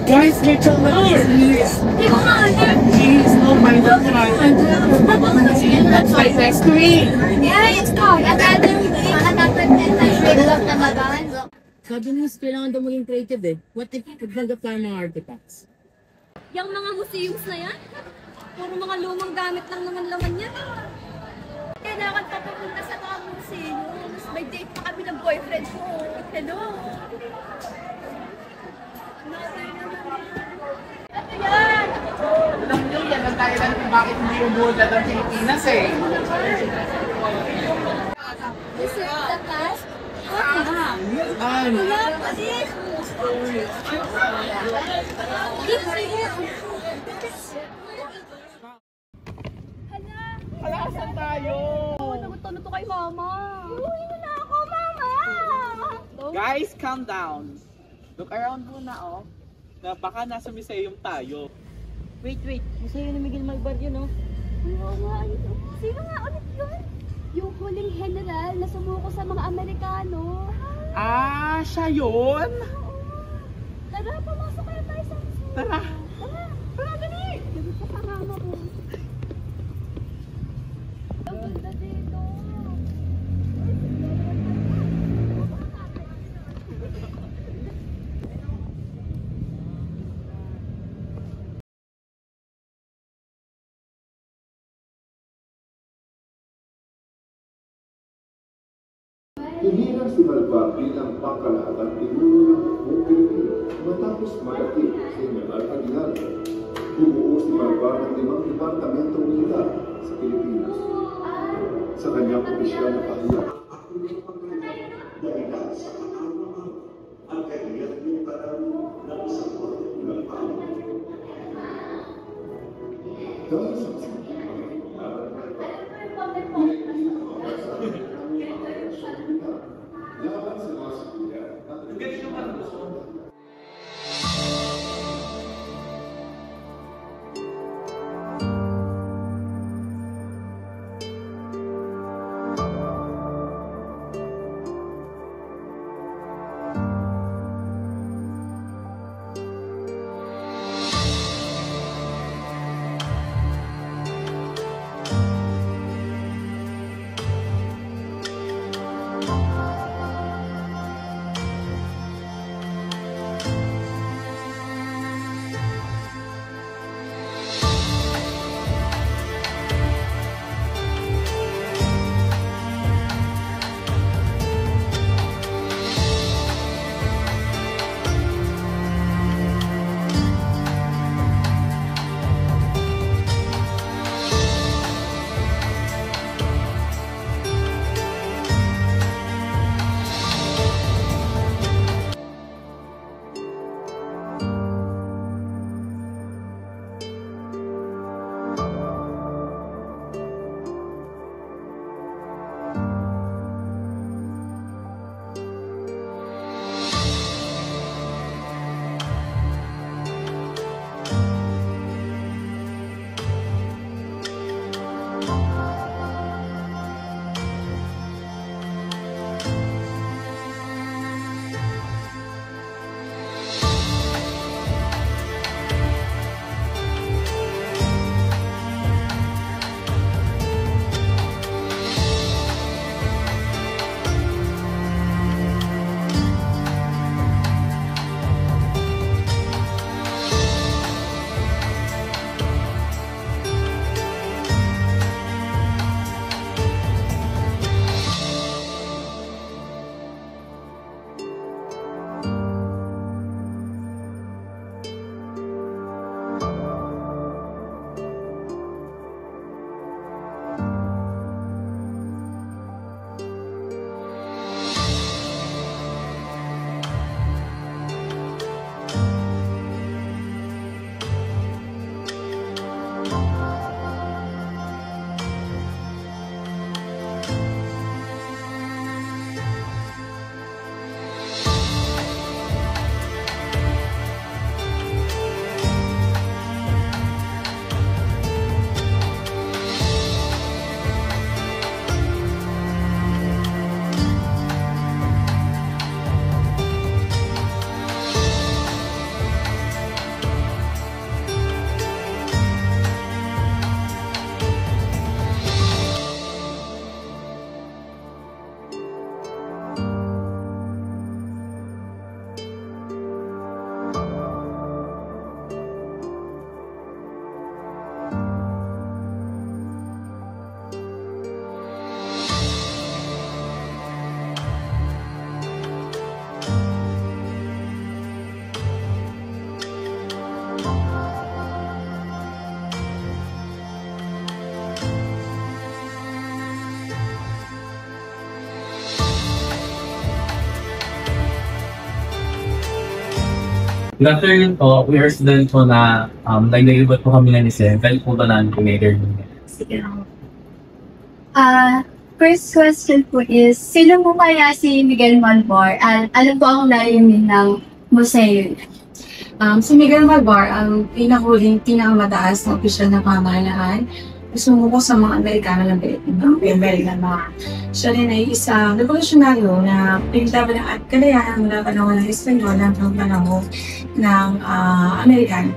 Guys, Rachel, please. Please, no, my love. That's my best queen. Yeah, it's called another love na magaan. Sabi mo, kailangan daw maging creative eh. What if nagtanggap tayo ng artifacts? Yung mga museums na yan, puro mga lumang gamit lang naman laman yan. Kailangan pa pupunta sa mga museums. May date pa kami ng boyfriend ko. Hello? Ano yan? Alam nyo, yan ang dahilan kung bakit hindi umuunlad ang Pilipinas eh. This is the past? Ano? Kalasan tayo! Nagutom na to kay mama. Uwi na ako, mama! Guys, calm down. Look around muna, oh. Na baka nasa museum tayo. Wait. Museo ni Miguel Malvar yun, no? Oo nga, sino nga ulit yun? Yung huling general na sumuko sa mga Amerikano. Ah, siya yun? Tara, pumasok kayo tayo sa museum. Tara! Tara! Tara, dali! Gabi pa karama ko. Ang ganda dito. Hinilang si Malvar bilang pangkalahatan pinuno ng buong Pilipinas matapos magakit si General Aguinaldo. Bumuo si Malvar ng 5 departamentong militar sa Pilipinas. Sa kanyang opisyal na pahayag, dahil sa pangalaman ang kanyang katawan ng isang ng tao. Dahil sa laban sa mga seguridad at Good afternoon po. We are student po na nag-iibot po kami na ni Sen. Pwede po ba namin kumader? Sige lang. First question po is, sino mo kaya si Miguel Malvar? Ano po ang layunin ng museo? Si Miguel Malvar, ang pinakahuling pinakamataas na opisyal na pamahalaan, sumuko sa mga Amerikano ng American mga. Siya rin ay isang revolusyonaryo na pinaglaban ng kalayahan mula panahon ng Espanyol hanggang panahon ng Amerikano.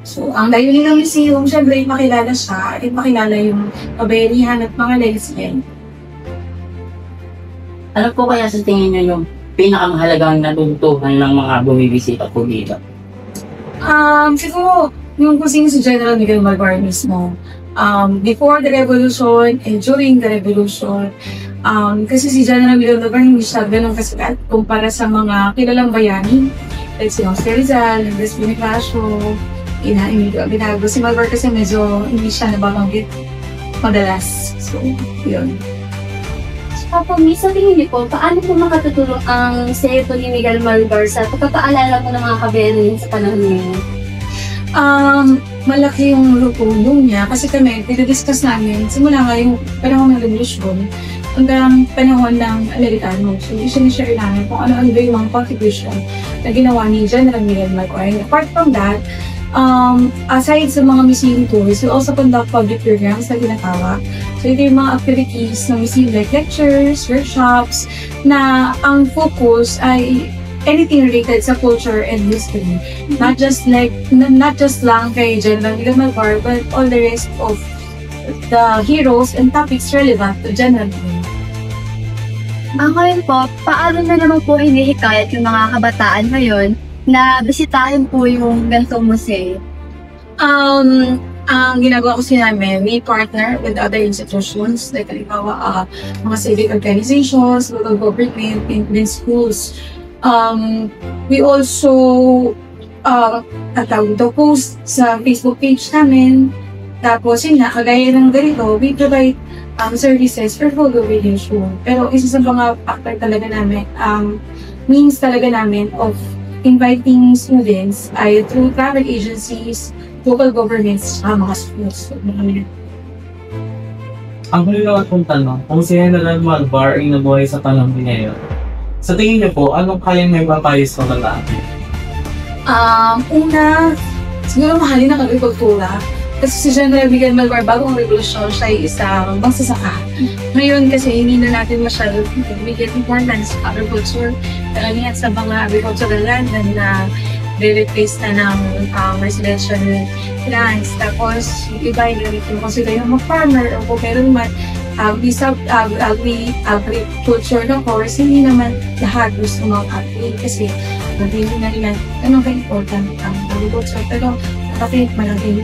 So, ang layunin ng museum, syempre, ipakilala siya at ipakilala yung kabayanihan at mga legacy niya. Ano po kaya sa tingin niyo yung pinakamahalagang natutuhan ng mga bumibisita po dito? Siguro, yung kung sino si General Miguel Malvar mismo, before the revolution and during the revolution, kasi si General Miguel Malvar hindi siya ganun kasikat kumpara sa mga kilalang bayani, like si Jose Rizal, Andres Bonifacio, Emilio Abinago. Si Malvar kasi medyo hindi siya nababanggit madalas. So, yun. Papa, sa tingin niyo po, paano po makatutulong ang museo po ni Miguel Malvar sa pagpapaalala po ng mga kabayanan sa panahon ngayon? Malaki yung tulong niya kasi kami, pinadiscuss namin, simula nga yung panahon ng revolusyon hanggang panahon ng Amerikano. So, i-share namin kung ano-ano ba yung mga contribution na ginawa ni General Miguel Malvar. Apart from that, aside sa mga museum tours, we also conduct public programs na ginagawa. So, ito yung mga activities ng museum like lectures, workshops, na ang focus ay anything related sa culture and history. Not just lang kay General Miguel Malvar, but all the rest of the heroes and topics relevant to General Miguel. Ngayon po, paano na naman po hinihikayat yung mga kabataan ngayon na bisitahin po yung ganitong museo? Ang ginagawa ko namin, we partner with other institutions, like halimbawa, mga civic organizations, local government, and schools. We also post sa Facebook page namin. Tapos yun nga, kagaya ng ganito, we provide services for photo video. Pero isa sa mga factor talaga namin, means talaga namin of inviting students ay through travel agencies, local governments, mga schools. Ang huli naman pong tanong, kung si General Malvar ay nabuhay sa panahon ngayon, sa tingin niyo po, anong kayang may papayos sa lalaki? Una, siguro mahalin ang agrikultura. Kasi si General Miguel Malvar, bago ang revolusyon, siya ay isang magsasaka. Ngayon kasi hindi na natin masyado bigyan importance sa agriculture. Karamihan sa mga agricultural land na re-replace na ng residential lands. Tapos, yung iba yung kung sila yung mag-farmer o kung meron man agriculture ng course, hindi naman lahat gusto mag-agri kasi hindi na rin ganun ka-important ang agriculture. Pero malaking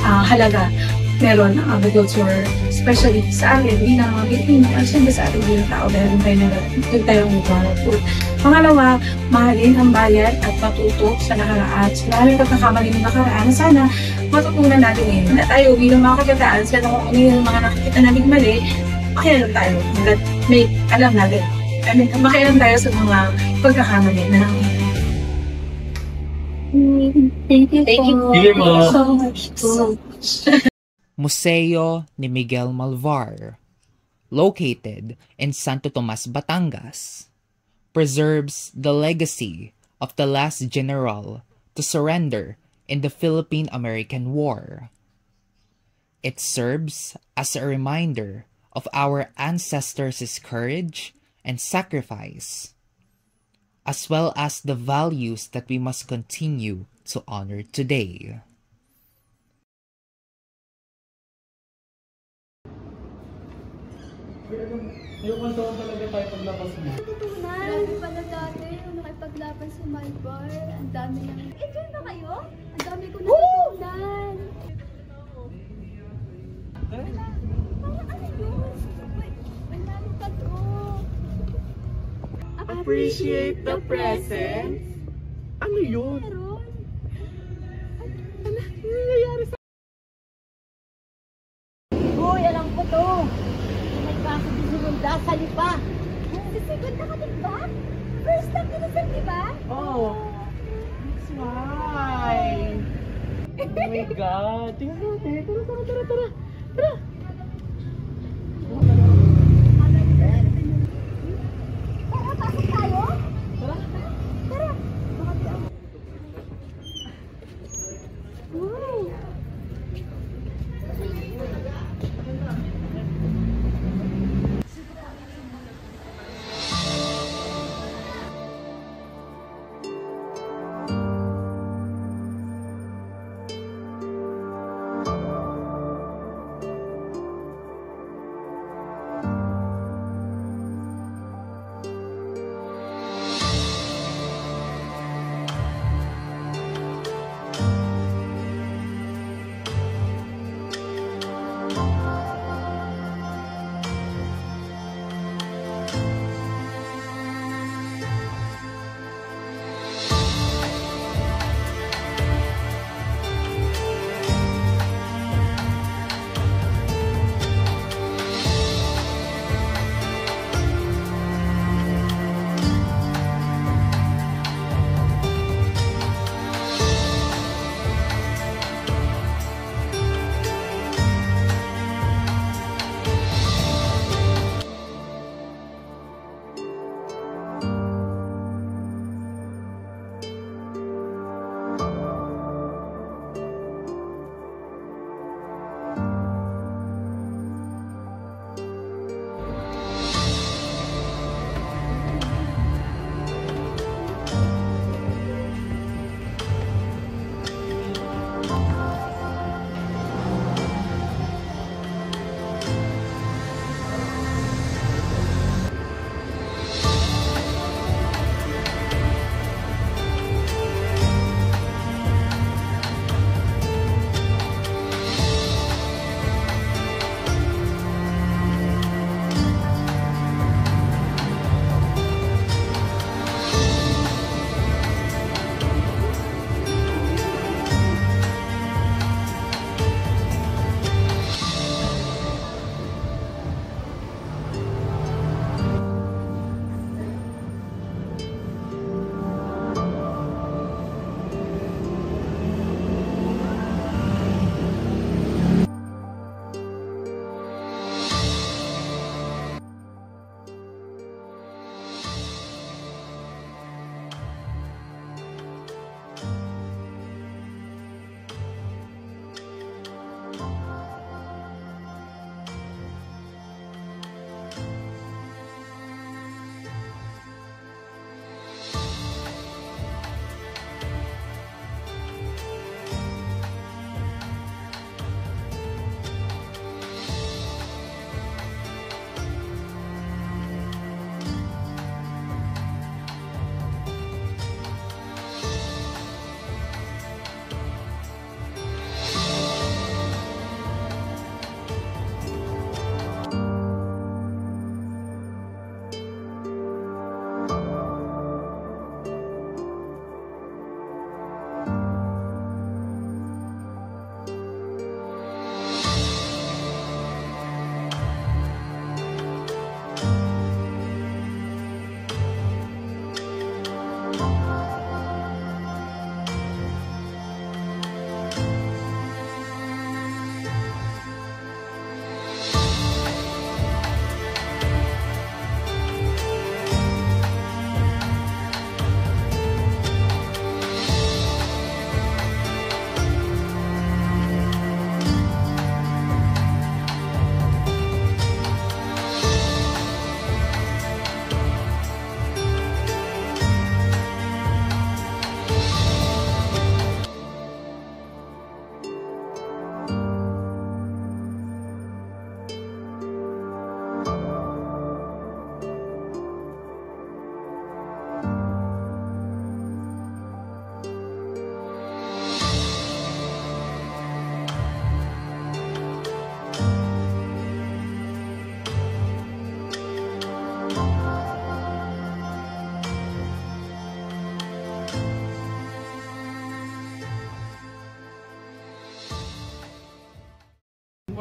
halaga meron ang agriculture, especially sa amin, bilang mga Pilipino, at syempre sa ating bilang tao, dahil tayong food. Pangalawa, mahalin ang bayan at matuto sa nakaraan. So, maraming pagkakamali ng nakaraan, sana matutunan natin ngayon. Na tayo bilang mga kabataan, sa kung ano yung mga nakikita natin mali, makialam tayo. May alam natin. Makialam tayo sa mga pagkakamali na nangyayari. Thank you so much. Museo ni Miguel Malvar, located in Santo Tomas, Batangas, preserves the legacy of the last general to surrender in the Philippine-American War. It serves as a reminder of our ancestors' courage and sacrifice, as well as the values that we must continue to honor today. Ilang taon talaga tayo paglabas mo? Grabe pala dati, yung nakipaglaban si Malvar. Ang dami lang. Enjoy ba kayo? Ang dami ko natutunan. Parang ano yun? May lalo pa to. Appreciate the present? Ano yun? Meron. Ano nangyayari sa... Uy, alam ko to. May kaso di sinunda sa lipa. Si Sigurd na ka, diba? First time ko na sa diba? Oh. Wow. God! Tingnan natin. Tara. Tara, pasok tayo? Tara. Tara. Wow.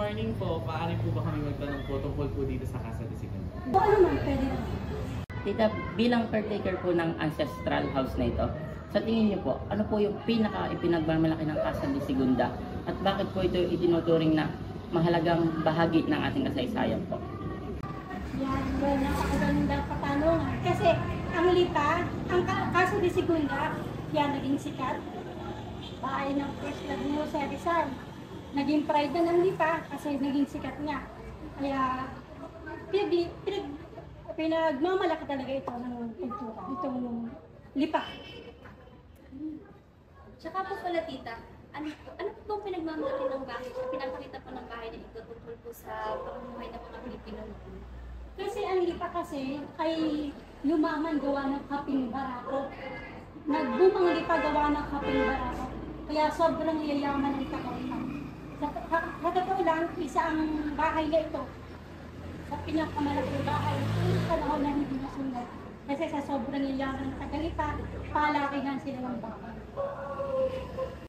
morning po. Paano po ba kami magtanong po tungkol po dito sa Casa de Sigan? Baka naman, pwede na. Tita, bilang caretaker po ng ancestral house na ito, sa tingin niyo po, ano po yung pinagmamalaki ng Casa de Segunda at bakit po ito itinuturing na mahalagang bahagi ng ating kasaysayan po? Yan, well, napakaganda katanungan. Kasi ang Lipa, ang Casa de Segunda, yan naging sikat. Bahay ng First Love ni Jose Rizal. Naging pride na ng Lipa kasi naging sikat niya. Kaya pinagmamalaki talaga ito ng kultura, itong Lipa. Tsaka po pala tita, ano po bang pinagmamalaki ng bahay? Pinapakita po ng bahay na ito tungkol po sa pamumuhay ng mga Pilipino noon. Kasi ang Lipa kasi ay lumaman gawa ng kaping barako. Nag-boom ang Lipa gawa ng kaping barako. Kaya sobrang yayaman ng kakaitan. Sa totoo lang, isa ang bahay na ito sa pinakamalaking bahay sa panahon na hindi nasunod. Kasi sa sobrang yayaman ng Lipa, palakihan sila ng bahay.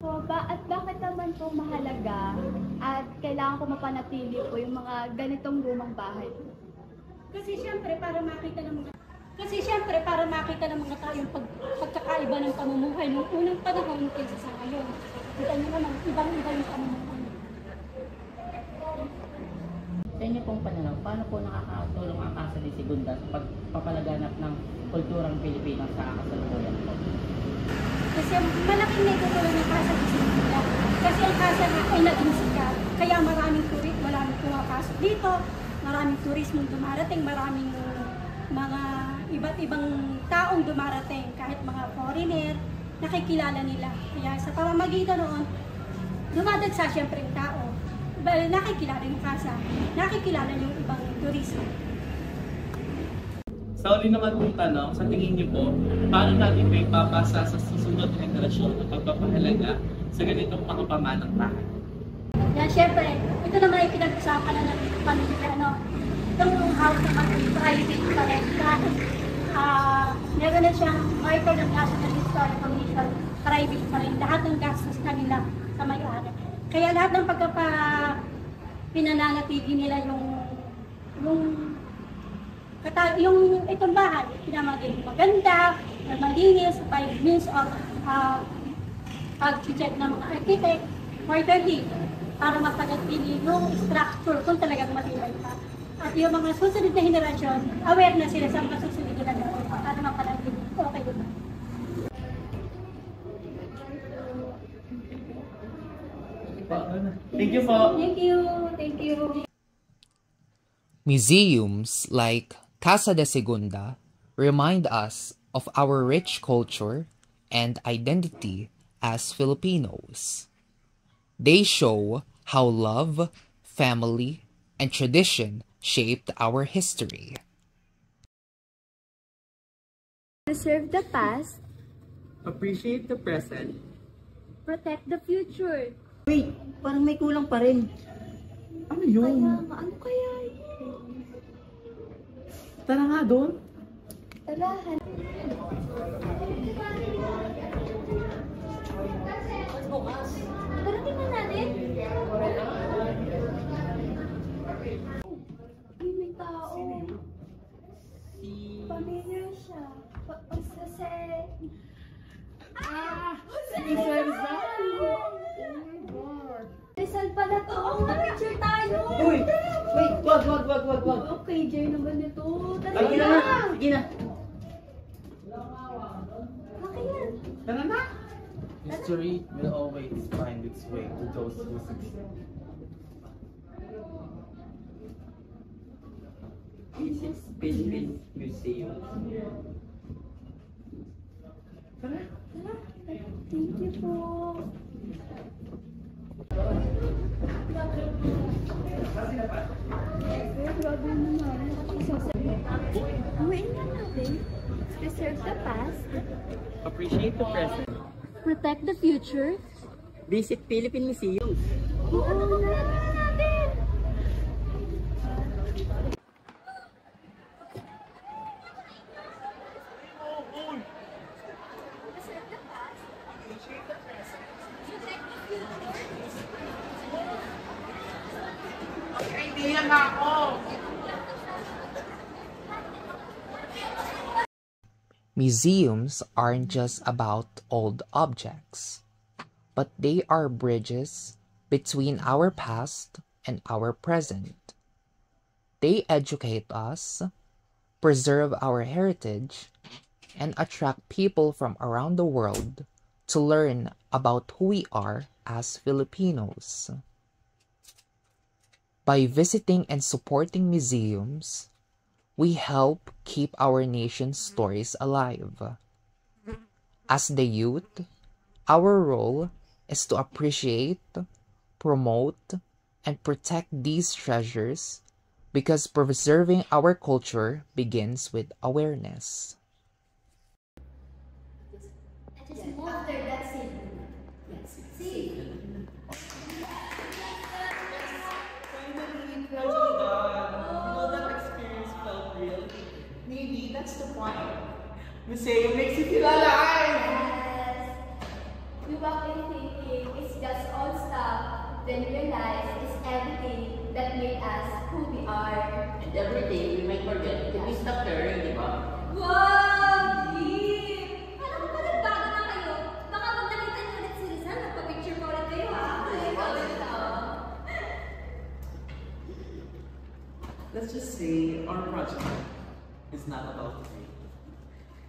So, at bakit naman po mahalaga at kailangan ko mapanatili po yung mga ganitong lumang bahay? Kasi siyempre para makita ng mga tao yung pagkakaiba ng pamumuhay nung unang panahon kaysa sa ngayon. Kita nyo naman, ibang-iba yung pamumuhay. Sa inyo pong pananaw, paano po nakakatulong ang Casa de Segunda sa pagpapalaganap ng kulturang Pilipino sa kasalukuyan po? Kasi malaking naitutulong ng Casa de Segunda. Kasi ang Casa na ay naging sikat. Kaya maraming pumapasok dito, maraming turismong dumarating, maraming mga iba't ibang taong dumarating, kahit mga foreigner, nakikilala nila. Kaya sa pamamagitan noon, dumadagsa siyempre yung tao. Nakikilala yung Casa, nakikilala yung ibang turismo. Sa uli naman kung tanong, sa tingin niyo po, paano natin may papasa sa susunod na henerasyon ng pagpapahalaga sa ganitong mga pamanang bahay? Yan, syempre, ito naman ay pinag-usapan na ng pamilya, itong house naman ay private pa rin. Dahil meron na siyang marker ng National Historic Commission, private pa rin. Lahat ng gastos kanila sa may-ari. Kaya lahat ng pinananatili nila yung itong bahay, pinamaging maganda, malinis, by means of pag-check ng mga architect, orderly, para mapanatili yung structure kung talagang matibay pa. At yung mga susunod na henerasyon, aware na sila sa mga susunod na gawin para mapanatili. Okay ba? Thank you po. Thank you. Thank you. Museums like Casa de Segunda remind us of our rich culture and identity as Filipinos. They show how love, family, and tradition shaped our history. Preserve the past, Appreciate the present. protect the future. Wait, parang may kulang pa rin. Ano yun? Ano kaya? Tara nga doon. Tarahan. Tara, tingnan natin. Ay, may tao. Familiar siya. Jose. Jose Rizal pala to. Picture tayo. Uy! Wait, wag. Okay, Jay naman ito. Tara Sige na. na, sige na. Bakit? Tara na. History will always find its way to those who succeed. This is Philippine Museum. Tara. Thank you po. Grabe naman. Uwiin na natin. Preserve the past. Appreciate the present. Protect the future. Visit Philippine Museum. Oo, natin. Preserve the past. Protect the future. Kaibigan na ako. Museums aren't just about old objects, but they are bridges between our past and our present. They educate us, preserve our heritage, and attract people from around the world to learn about who we are as Filipinos. By visiting and supporting museums, we help keep our nation's stories alive. As the youth, our role is to appreciate, promote, and protect these treasures because preserving our culture begins with awareness. After that scene. Finally, it felt done. That experience felt real. Maybe that's the point. Museum makes you feel alive. Yes. We walk in thinking it's just old stuff, then realize it's everything that made us who we are. And every day, we may forget to be stuck there, di ba? Wow! Deep! Alam ko nagbago na kayo. Baka pag nakita niyo ulit si Rizal, magpa-picture pa ulit kayo ha? Let's just say our project is not about fame.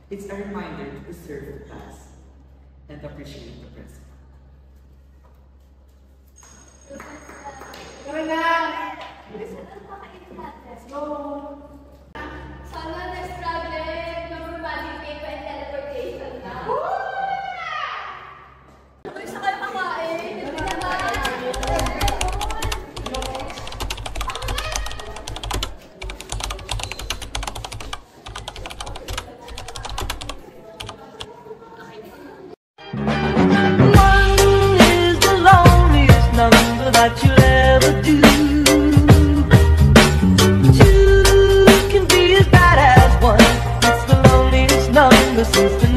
It's a reminder to preserve the past and appreciate the present. Tara na! Let's go! Sana next project, number magic paper and teleportation na. Uy, sa kayo kakain. Hindi number that you'll ever do. Two can be as bad as one. It's the loneliest number since the